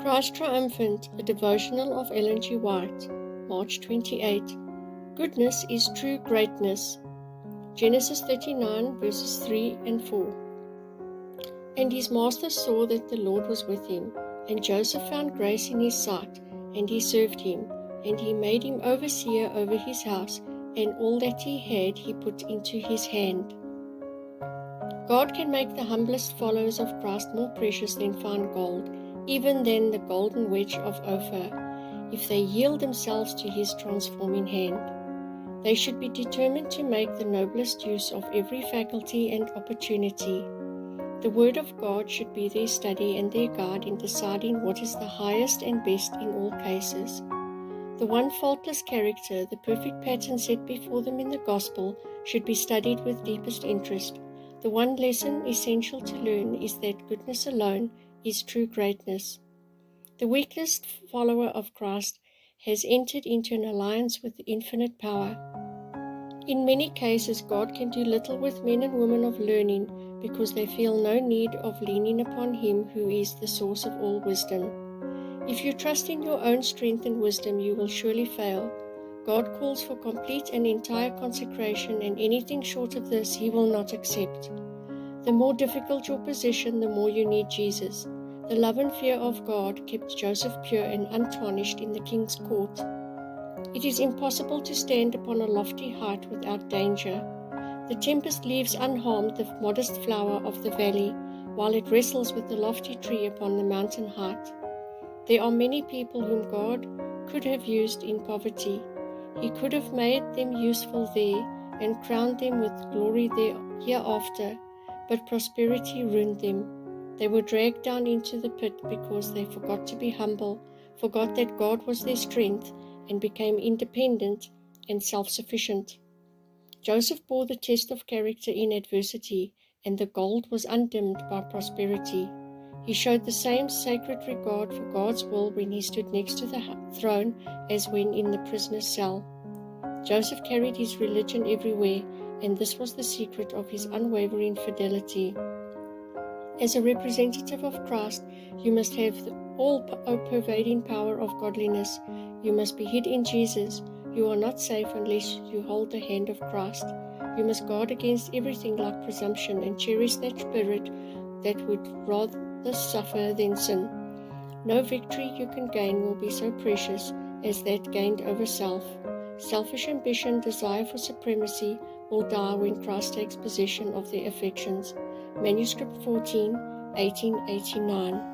Christ Triumphant, a devotional of Ellen G. White, March 28. Goodness is true greatness. Genesis 39, verses 3 and 4. And his master saw that the Lord was with him, and Joseph found grace in his sight, and he served him, and he made him overseer over his house, and all that he had he put into his hand. God can make the humblest followers of Christ more precious than fine gold, even than the golden wedge of Ophir, if they yield themselves to his transforming hand. They should be determined to make the noblest use of every faculty and opportunity. The Word of God should be their study and their guide in deciding what is the highest and best in all cases. The one faultless character, the perfect pattern set before them in the gospel, should be studied with deepest interest. The one lesson essential to learn is that goodness alone is true greatness. The weakest follower of Christ has entered into an alliance with the infinite power. In many cases, God can do little with men and women of learning because they feel no need of leaning upon Him who is the source of all wisdom. If you trust in your own strength and wisdom, you will surely fail. God calls for complete and entire consecration, and anything short of this He will not accept. The more difficult your position, the more you need Jesus. The love and fear of God kept Joseph pure and untarnished in the king's court. It is impossible to stand upon a lofty height without danger. The tempest leaves unharmed the modest flower of the valley, while it wrestles with the lofty tree upon the mountain height. There are many people whom God could have used in poverty. He could have made them useful there and crowned them with glory there hereafter, but prosperity ruined them. They were dragged down into the pit because they forgot to be humble, forgot that God was their strength, and became independent and self-sufficient. Joseph bore the test of character in adversity, and the gold was undimmed by prosperity. He showed the same sacred regard for God's will when he stood next to the throne as when in the prisoner's cell. Joseph carried his religion everywhere, and this was the secret of his unwavering fidelity. As a representative of Christ, you must have the all-pervading power of godliness. You must be hid in Jesus. You are not safe unless you hold the hand of Christ. You must guard against everything like presumption and cherish that spirit that would rather suffer than sin. No victory you can gain will be so precious as that gained over self. Selfish ambition, desire for supremacy, will die when Christ takes possession of their affections. Manuscript 14, 1889.